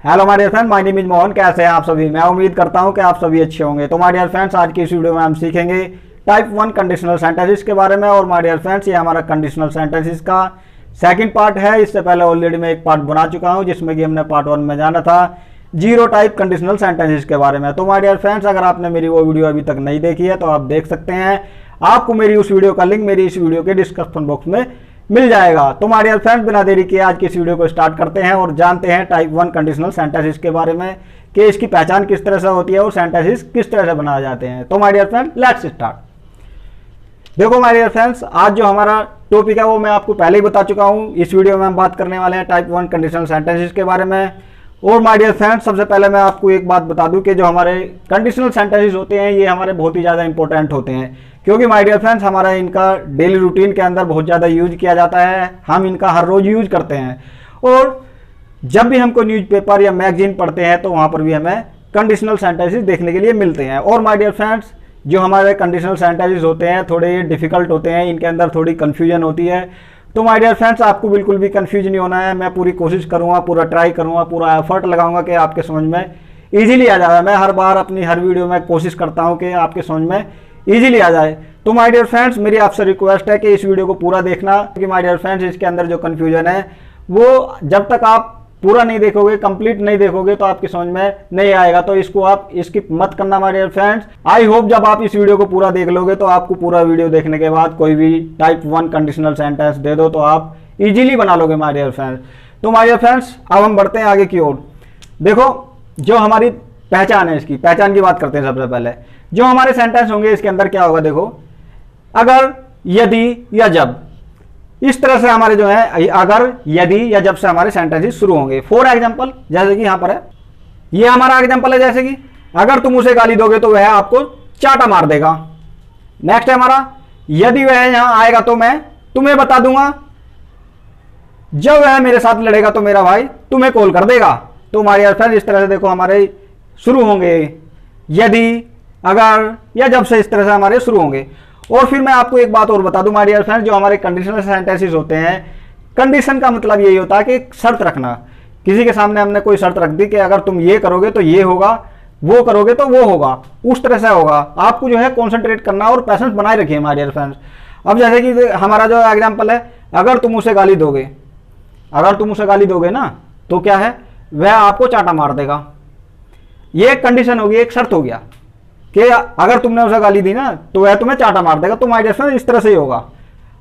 Hello my dear friend, my name is Mohan. कैसे हैं आप सभी? मैं उम्मीद करता हूं कि आप सभी अच्छे होंगे। तो माय डियर फ्रेंड्स, आज की इस वीडियो में हम सीखेंगे टाइप 1 कंडीशनल सेंटेंसेस के बारे में। और माय डियर फ्रेंड्स, ये हमारा कंडीशनल सेंटेंसेस का सेकंड पार्ट है। इससे पहले ऑलरेडी मैं एक पार्ट बना चुका हूं जिसमें कि हमने पार्ट 1 में जाना था जीरो टाइप कंडीशनल सेंटेंसेस के बारे में। तो माय डियर फ्रेंड्स, अगर आपने मेरी वो वीडियो अभी तक नहीं देखी है तो आप देख सकते हैं। आपको मेरी उस वीडियो का लिंक मेरी इस वीडियो के डिस्क्रिप्शन बॉक्स में मिल जाएगा। तो माय डियर फ्रेंड्स, बिना देरी किए आज की इस वीडियो को स्टार्ट करते हैं और जानते हैं टाइप 1 कंडीशनल सेंटेंसेस के बारे में कि इसकी पहचान किस तरह से होती है और सेंटेंसेस किस तरह से बनाए जाते हैं। तो my dear friends, let's start. देखो माय डियर फ्रेंड्स, आज जो हमारा टॉपिक है वो मैं आपको पहले ही बता चुका हूं। इस वीडियो में हम बात करने वाले हैं टाइप 1 कंडीशनल सेंटेंसेस के बारे में। और माय डियर फ्रेंड्स, सबसे पहले मैं आपको एक बात बता दूं कि जो हमारे कंडीशनल सेंटेंसेस होते हैं ये हमारे बहुत ही ज़्यादा इंपॉर्टेंट होते हैं, क्योंकि माय डियर फ्रेंड्स हमारा इनका डेली रूटीन के अंदर बहुत ज़्यादा यूज किया जाता है। हम इनका हर रोज़ यूज करते हैं और जब भी हमको न्यूज़पेपर या मैगजीन पढ़ते हैं तो वहाँ पर भी हमें कंडीशनल सेंटेंसेस देखने के लिए मिलते हैं। और माय डियर फ्रेंड्स, जो हमारे कंडीशनल सेंटेंसेस होते हैं थोड़े डिफिकल्ट होते हैं, इनके अंदर थोड़ी कन्फ्यूजन होती है। तो माय डियर फ्रेंड्स, आपको बिल्कुल भी कंफ्यूज नहीं होना है। मैं पूरी कोशिश करूँगा, पूरा ट्राई करूँगा, पूरा एफर्ट लगाऊंगा कि आपके समझ में ईजिली आ जाए। मैं हर बार अपनी हर वीडियो में कोशिश करता हूँ कि आपके समझ में ईजिली आ जाए। तो माय डियर फ्रेंड्स, मेरी आपसे रिक्वेस्ट है कि इस वीडियो को पूरा देखना, क्योंकि माय डियर फ्रेंड्स इसके अंदर जो कन्फ्यूजन है वो जब तक आप पूरा नहीं देखोगे, कंप्लीट नहीं देखोगे तो आपकी समझ में नहीं आएगा। तो इसको आप स्किप मत करना my dear friends. I hope जब आप इस वीडियो को पूरा देख लोगे तो आपको पूरा वीडियो देखने के बाद कोई भी टाइप 1 कंडीशनल सेंटेंस दे दो तो आप इजीली बना लोगे माय डियर फ्रेंड्स। तो माय डियर फ्रेंड्स, अब हम बढ़ते हैं आगे की ओर। देखो, जो हमारी पहचान है, इसकी पहचान की बात करते हैं। सबसे पहले जो हमारे सेंटेंस होंगे इसके अंदर क्या होगा, देखो, अगर, यदि या जब, इस तरह से हमारे जो है अगर, यदि या जब से हमारे सेंटेंसेस शुरू होंगे। फॉर एग्जांपल, जैसे कि यहां पर है, ये हमारा एग्जांपल है, जैसे कि अगर तुम उसे गाली दोगे तो वह आपको चाटा मार देगा। नेक्स्ट है हमारा, यदि वह यहां आएगा तो मैं तुम्हें बता दूंगा, जब वह मेरे साथ लड़ेगा तो मेरा भाई तुम्हें कॉल कर देगा। तो हमारे फ्रेंड्स इस तरह से देखो हमारे शुरू होंगे, यदि, अगर या जब से इस तरह से हमारे शुरू होंगे। और फिर मैं आपको एक बात और बता दूं माय डियर फ्रेंड्स, जो हमारे कंडीशनल सेंटेंसेस होते हैं, कंडीशन का मतलब यही होता है कि एक शर्त रखना। किसी के सामने हमने कोई शर्त रख दी कि अगर तुम ये करोगे तो ये होगा, वो करोगे तो वो होगा, उस तरह से होगा। आपको जो है कॉन्सेंट्रेट करना और पैशंस बनाए रखिए माय डियर फ्रेंड्स। अब जैसे कि हमारा जो एग्जाम्पल है, अगर तुम उसे गाली दोगे, अगर तुम उसे गाली दोगे ना तो क्या है, वह आपको चाटा मार देगा। ये एक कंडीशन होगी, एक शर्त हो गया कि अगर तुमने उसे गाली दी ना तो वह तुम्हें चाटा मार देगा। तो माय डियर फ्रेंड्स इस तरह से ही होगा।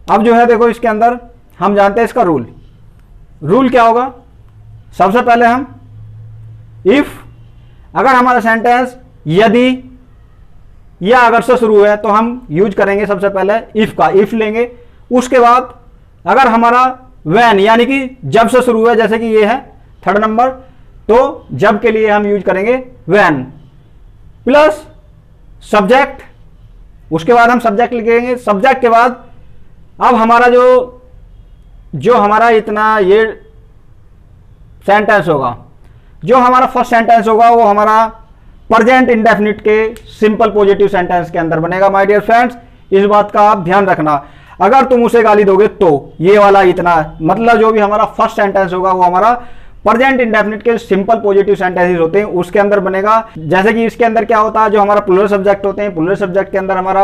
अब जो है देखो, इसके अंदर हम जानते हैं इसका रूल क्या होगा। सबसे पहले हम इफ, अगर हमारा सेंटेंस यदि या अगर से शुरू है तो हम यूज करेंगे सबसे पहले इफ का, इफ लेंगे। उसके बाद अगर हमारा व्हेन यानी कि जब से शुरू है, जैसे कि ये है थर्ड नंबर, तो जब के लिए हम यूज करेंगे व्हेन प्लस सब्जेक्ट। उसके बाद हम सब्जेक्ट लिखेंगे। सब्जेक्ट के बाद अब हमारा जो हमारा इतना ये सेंटेंस होगा, जो हमारा फर्स्ट सेंटेंस होगा वो हमारा प्रेजेंट इंडेफिनिट के सिंपल पॉजिटिव सेंटेंस के अंदर बनेगा माय डियर फ्रेंड्स। इस बात का आप ध्यान रखना। अगर तुम उसे गाली दोगे तो ये वाला इतना, मतलब जो भी हमारा फर्स्ट सेंटेंस होगा वो हमारा प्रेजेंट इंडेफिनिट के सिंपल पॉजिटिव सेंटेंसेस होते हैं, उसके अंदर बनेगा। जैसे कि इसके अंदर क्या होता है, जो हमारा प्लूरल सब्जेक्ट होते हैं, प्लूरल सब्जेक्ट के अंदर हमारा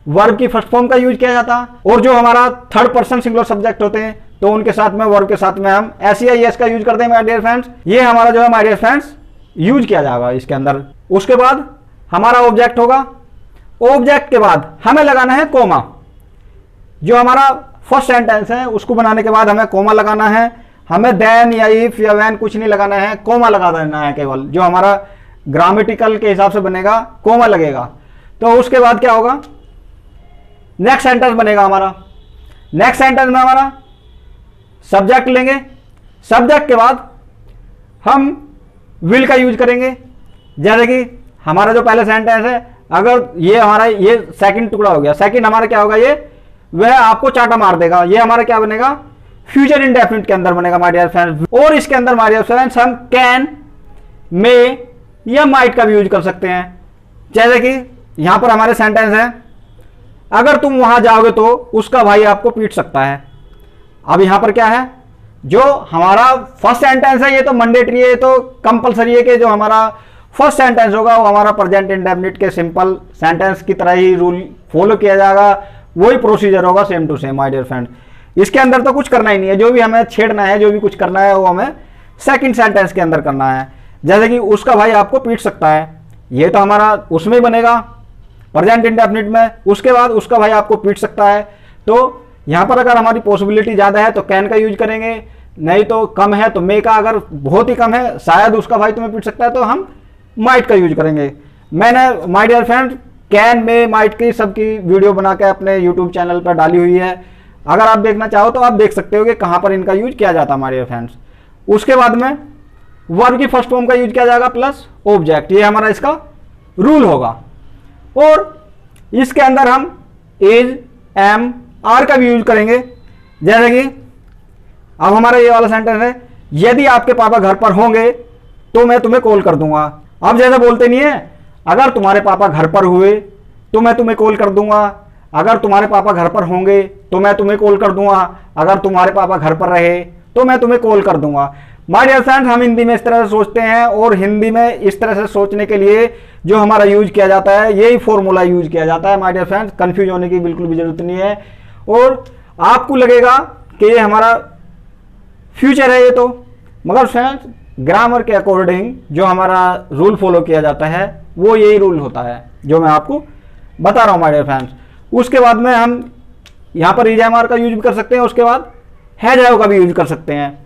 वर्ब की फर्स्ट फॉर्म का यूज किया जाता है। और जो हमारा थर्ड पर्सन सिंगुलर सब्जेक्ट होते हैं तो उनके साथ में वर्ब के साथ में हम एस या एस का यूज करते हैं माय डियर फ्रेंड्स। ये हमारा जो है माय डियर फ्रेंड्स यूज किया जाएगा इसके अंदर। उसके बाद हमारा ऑब्जेक्ट होगा। ऑब्जेक्ट के बाद हमें लगाना है कोमा। जो हमारा फर्स्ट सेंटेंस है उसको बनाने के बाद हमें कोमा लगाना है। हमें देन या इफ या व्हेन कुछ नहीं लगाना है, कोमा लगा देना है केवल। जो हमारा ग्रामेटिकल के हिसाब से बनेगा कोमा लगेगा। तो उसके बाद क्या होगा, नेक्स्ट सेंटेंस बनेगा हमारा। नेक्स्ट सेंटेंस में हमारा सब्जेक्ट लेंगे। सब्जेक्ट के बाद हम विल का यूज करेंगे। जैसे कि हमारा जो पहले सेंटेंस है, अगर ये हमारा ये सेकंड टुकड़ा हो गया, सेकंड हमारा क्या होगा, ये वह आपको चाटा मार देगा। ये हमारा क्या बनेगा, फ्यूचर इंडेफिनिट के अंदर बनेगा माय डियर फ्रेंड्स। और इसके अंदर माय डियर फ्रेंड्स हम कैन, मे या माइट का भी यूज कर सकते हैं। जैसे कि यहां पर हमारे सेंटेंस है, अगर तुम वहां जाओगे तो उसका भाई आपको पीट सकता है। अब यहां पर क्या है, जो हमारा फर्स्ट सेंटेंस है ये तो मैंडेटरी है, ये तो कंपलसरी है कि जो हमारा फर्स्ट सेंटेंस होगा वो हमारा प्रेजेंट इंडेफिनिट के सिंपल सेंटेंस की तरह ही रूल फॉलो किया जाएगा, वही प्रोसीजर होगा same to same my dear friend. इसके अंदर तो कुछ करना ही नहीं है, जो भी हमें छेड़ना है, जो भी कुछ करना है वो हमें सेकंड सेंटेंस के अंदर करना है। जैसे कि उसका भाई आपको पीट सकता है, ये तो हमारा उसमें ही बनेगा प्रेजेंट इंडेफिनिट में। उसके बाद उसका भाई आपको पीट सकता है, तो यहाँ पर अगर हमारी पॉसिबिलिटी ज़्यादा है तो कैन का यूज करेंगे, नहीं तो कम है तो मे का, अगर बहुत ही कम है शायद उसका भाई तुम्हें पीट सकता है तो हम माइट का यूज करेंगे। मैंने my dear friend can may might की सबकी वीडियो बना के अपने यूट्यूब चैनल पर डाली हुई है, अगर आप देखना चाहो तो आप देख सकते हो कि कहाँ पर इनका यूज किया जाता है माय डियर फ्रेंड्स। उसके बाद में वर्ब की फर्स्ट फॉर्म का यूज किया जाएगा प्लस ऑब्जेक्ट, ये हमारा इसका रूल होगा। और इसके अंदर हम इज, एम, आर का भी यूज करेंगे। जैसे कि अब हमारा ये वाला सेंटेंस है, यदि आपके पापा घर पर होंगे तो मैं तुम्हें कॉल कर दूंगा। अब जैसे बोलते नहीं है, अगर तुम्हारे पापा घर पर हुए तो मैं तुम्हें कॉल कर दूंगा, अगर तुम्हारे पापा घर पर होंगे तो मैं तुम्हें कॉल कर दूंगा, अगर तुम्हारे पापा घर पर रहे तो मैं तुम्हें कॉल कर दूंगा। माय डियर फ्रेंड्स, हम हिंदी में इस तरह से सोचते हैं, और हिंदी में इस तरह से सोचने के लिए जो हमारा यूज किया जाता है यही फॉर्मूला यूज किया जाता है। माय डियर फ्रेंड्स, कंफ्यूज होने की बिल्कुल भी जरूरत नहीं है। और आपको लगेगा कि ये हमारा फ्यूचर है ये तो, मगर फ्रेंड्स ग्रामर के अकॉर्डिंग जो हमारा रूल फॉलो किया जाता है वो यही रूल होता है जो मैं आपको बता रहा हूँ माय डियर फ्रेंड्स। उसके बाद में हम यहाँ पर इज, एम, आर का यूज भी कर सकते हैं, उसके बाद हैज, हैव का भी यूज कर सकते हैं।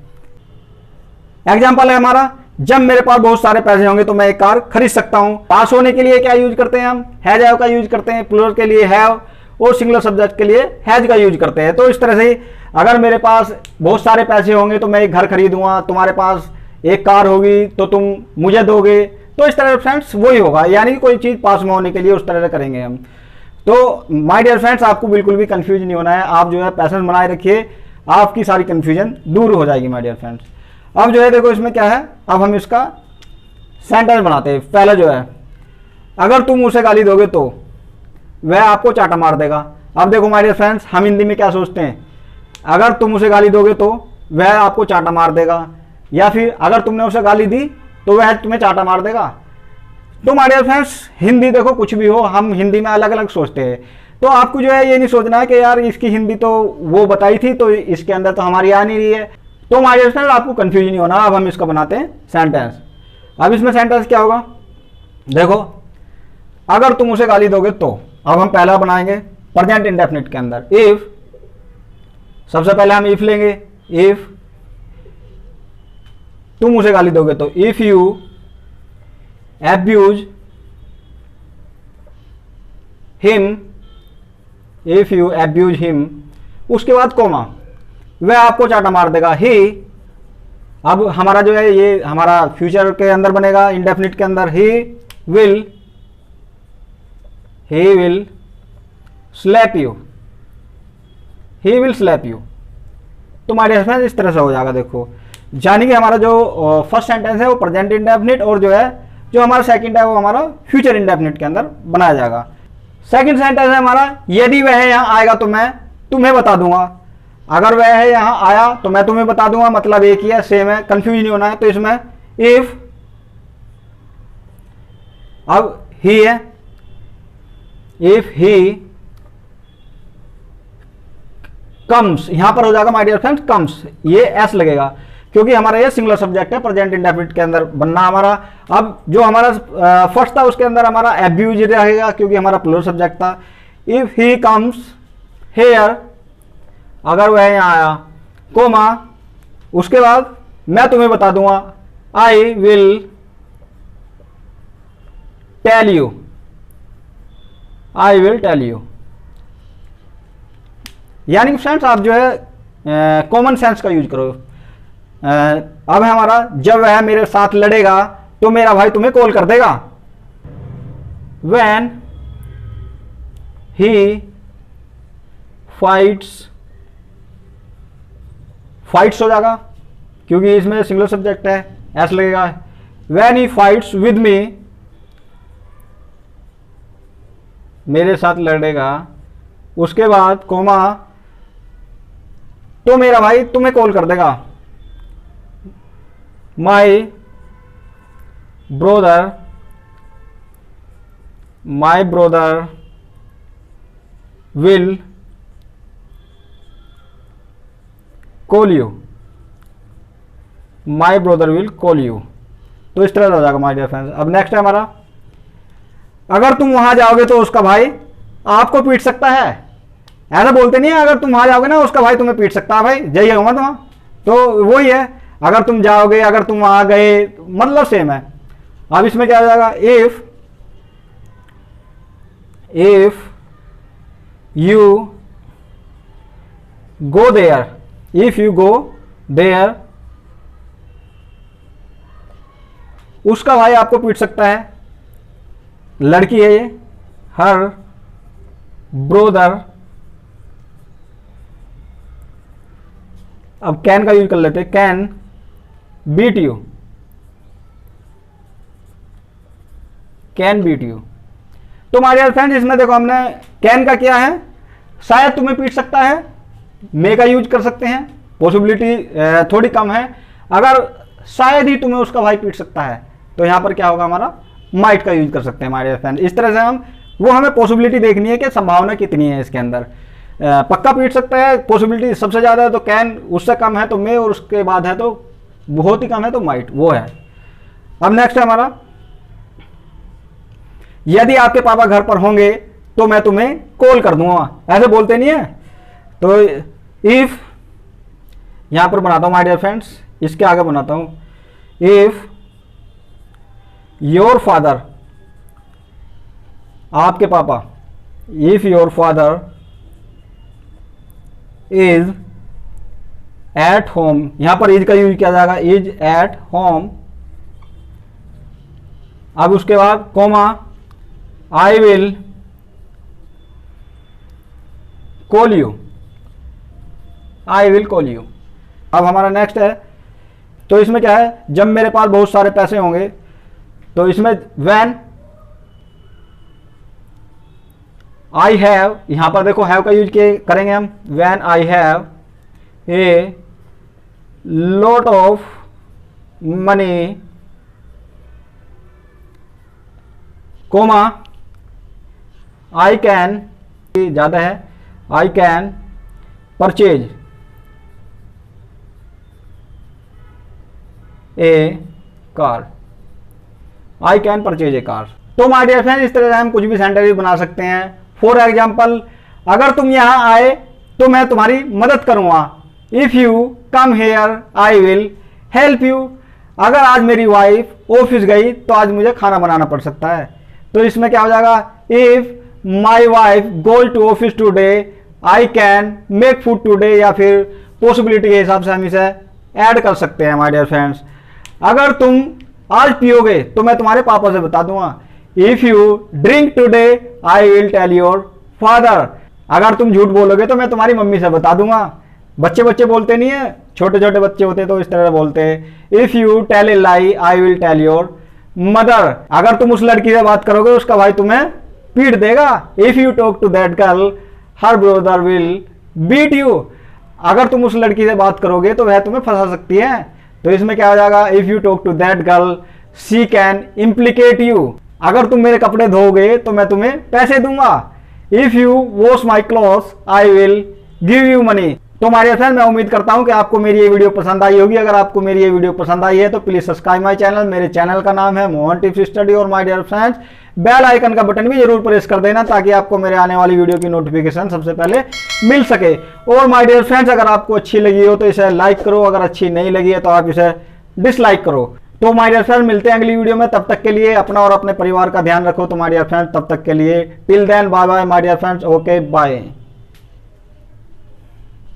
एग्जाम्पल है हमारा, जब मेरे पास बहुत सारे पैसे होंगे तो मैं एक कार खरीद सकता हूं। पास होने के लिए क्या यूज करते हैं हम, हैज, हैव का यूज करते हैं, प्लूरल के लिए हैव और सिंगुलर सब्जेक्ट के लिए हैज का यूज करते हैं। तो इस तरह से अगर मेरे पास बहुत सारे पैसे होंगे तो मैं एक घर खरीदूंगा, तुम्हारे पास एक कार होगी तो तुम मुझे दोगे, तो इस तरह फ्रेंड्स वही होगा, यानी कोई चीज पास में होने के लिए उस तरह से करेंगे हम। तो माय डियर फ्रेंड्स, आपको बिल्कुल भी कंफ्यूज नहीं होना है, आप जो है पैसेंस बनाए रखिए, आपकी सारी कंफ्यूजन दूर हो जाएगी माय डियर फ्रेंड्स। अब जो है देखो इसमें क्या है, अब हम इसका सेंटेंस बनाते हैं। पहला जो है, अगर तुम उसे गाली दोगे तो वह आपको चाटा मार देगा। अब देखो माय डियर फ्रेंड्स, हम हिंदी में क्या सोचते हैं, अगर तुम उसे गाली दोगे तो वह आपको चाटा मार देगा, या फिर अगर तुमने उसे गाली दी तो वह तुम्हें चाटा मार देगा। तो माय डियर फ्रेंड्स, हिंदी देखो कुछ भी हो, हम हिंदी में अलग अलग सोचते हैं। तो आपको जो है ये नहीं सोचना है कि यार इसकी हिंदी तो वो बताई थी तो इसके अंदर तो हमारी आ नहीं रही है। तो माय डियर फ्रेंड्स, आपको कंफ्यूजन नहीं होना। अब हम इसका बनाते हैं सेंटेंस। अब इसमें सेंटेंस क्या होगा, देखो अगर तुम उसे गाली दोगे तो, अब हम पहला बनाएंगे प्रेजेंट इंडेफिनिट के अंदर इफ। सबसे पहले हम इफ लेंगे, इफ तुम उसे गाली दोगे तो, if you abuse him, if you abuse him, उसके बाद कोमा, वह आपको चाटा मार देगा। ही, अब हमारा जो है ये हमारा फ्यूचर के अंदर बनेगा इंडेफिनिट के अंदर, he will slap you, he will slap you. तो माय डियर फ्रेंड्स इस तरह से हो जाएगा। देखो यानी कि हमारा जो फर्स्ट सेंटेंस है वो प्रेजेंट इंडेफिनिट, और जो है जो हमारा सेकंड है वो हमारा फ्यूचर इंडेफिनिट के अंदर बनाया जाएगा। सेकंड सेंटेंस है हमारा, यदि वह यहाँ आएगा तो मैं तुम्हें बता दूंगा। अगर वह है यहाँ आया तो मैं तुम्हें बता दूंगा, मतलब एक ही है, सेम है, कंफ्यूज नहीं होना है। तो इसमें इफ, अब ही है, इफ ही कम्स, यहां पर हो जाएगा माय डियर फ्रेंड्स कम्स, ये एस लगेगा क्योंकि हमारा ये सिंगुलर सब्जेक्ट है, प्रेजेंट इंडेफिनिट के अंदर बनना हमारा। अब जो हमारा फर्स्ट था उसके अंदर हमारा अब्यूज रहेगा क्योंकि हमारा प्लूरल सब्जेक्ट था। इफ ही कम्स हेयर, अगर वह यहाँ आया, कोमा, उसके बाद मैं तुम्हें बता दूंगा, I will tell you, I will tell you. यानी फ्रेंड्स आप जो है कॉमन सेंस का यूज करो। अब है हमारा, जब वह मेरे साथ लड़ेगा तो मेरा भाई तुम्हें कॉल कर देगा। व्हेन ही फाइट्स, फाइट्स हो जाएगा क्योंकि इसमें सिंगुलर सब्जेक्ट है, एस लगेगा। When he fights with me, मेरे साथ लड़ेगा, उसके बाद कोमा, तो मेरा भाई तुम्हें कॉल कर देगा। My brother will call you, my brother will call you. तो इस तरह से हो जाएगा माय डियर फ्रेंड्स। अब नेक्स्ट है हमारा, अगर तुम वहां जाओगे तो उसका भाई आपको पीट सकता है। ऐसा बोलते नहीं है, अगर तुम वहां जाओगे ना उसका भाई तुम्हें पीट सकता है, भाई जाइएगा मत वहां। तो वही है, अगर तुम जाओगे, अगर तुम वहां गए, मतलब सेम है। अब इसमें क्या हो जाएगा, if you go there, if you go there, उसका भाई आपको पीट सकता है। लड़की है ये, हर ब्रोदर, अब कैन का यूज कर लेते, can beat you, can beat you. तो हमारे फ्रेंड्स इसमें देखो हमने कैन का किया है, शायद तुम्हें पीट सकता है, मे का यूज कर सकते हैं, पॉसिबिलिटी थोड़ी कम है। अगर शायद ही तुम्हें उसका भाई पीट सकता है तो यहां पर क्या होगा, हमारा माइट का यूज कर सकते हैं हमारे फ्रेंड्स। इस तरह से हमें पॉसिबिलिटी देखनी है कि संभावना कितनी है इसके अंदर। पक्का पीट सकता है, पॉसिबिलिटी सबसे ज्यादा है तो कैन, उससे कम है तो मे, और उसके बाद है तो बहुत ही कम है तो माइट, वो है। अब नेक्स्ट है हमारा, यदि आपके पापा घर पर होंगे तो मैं तुम्हें कॉल कर दूंगा। ऐसे बोलते नहीं है। तो इफ, यहां पर बनाता हूं माय डियर फ्रेंड्स, इसके आगे बनाता हूं, इफ योर फादर, आपके पापा, if your father is at home, यहां पर इज का यूज किया जाएगा, इज एट होम। अब उसके बाद comma, I will call you, I will call you. अब हमारा नेक्स्ट है, तो इसमें क्या है, जब मेरे पास बहुत सारे पैसे होंगे, तो इसमें व्हेन आई हैव, यहां पर देखो हैव का यूज करेंगे हम, when I have a lot of money, comma I can, ज्यादा है, I can purchase a car, I can purchase a car. तो माय डियर फ्रेंड, इस तरह से हम कुछ भी सेंटेंस बना सकते हैं। फॉर एग्जाम्पल, अगर तुम यहां आए तो मैं तुम्हारी मदद करूंगा, if you come here I will help you. अगर आज मेरी वाइफ ऑफिस गई तो आज मुझे खाना बनाना पड़ सकता है। तो इसमें क्या हो जाएगा, if my wife goes to office today I can make food today, या फिर पॉसिबिलिटी के हिसाब से हम इसे ऐड कर सकते हैं माय डियर फ्रेंड्स। अगर तुम आज पियोगे तो मैं तुम्हारे पापा से बता दूंगा, if you drink today I will tell your father. अगर तुम झूठ बोलोगे तो मैं तुम्हारी मम्मी से बता दूंगा। बच्चे बोलते नहीं है, छोटे छोटे बच्चे होते तो इस तरह से बोलते हैं, if you tell a lie I will tell your mother. अगर तुम उस लड़की से बात करोगे उसका भाई तुम्हें पीट देगा, if you talk to that girl her brother will beat you. अगर तुम उस लड़की से बात करोगे तो वह तुम्हें फंसा सकती है। तो इसमें क्या हो जाएगा, if you talk to that girl she can implicate you. अगर तुम मेरे कपड़े धोगे तो मैं तुम्हें पैसे दूंगा, if you wash my clothes I will give you money. तो हमारे फ्रेंड, मैं उम्मीद करता हूं कि आपको मेरी ये वीडियो पसंद आई होगी। अगर आपको मेरी ये वीडियो पसंद आई है तो प्लीज सब्सक्राइब माय चैनल। मेरे चैनल का नाम है मोहन टिप्स स्टडी। और my dear friends, bell icon का बटन भी जरूर प्रेस कर देना ताकि आपको मेरे आने वाली वीडियो की नोटिफिकेशन सबसे पहले मिल सके। और माय डियर फ्रेंड्स, अगर आपको अच्छी लगी हो तो इसे लाइक करो, अगर अच्छी नहीं लगी है तो आप इसे डिसलाइक करो। तो माय डियर फ्रेंड, मिलते हैं अगली वीडियो में। तब तक के लिए अपना और अपने परिवार का ध्यान रखो। तो माय डियर फ्रेंड, तब तक के लिए till then bye bye my dear friends, okay bye.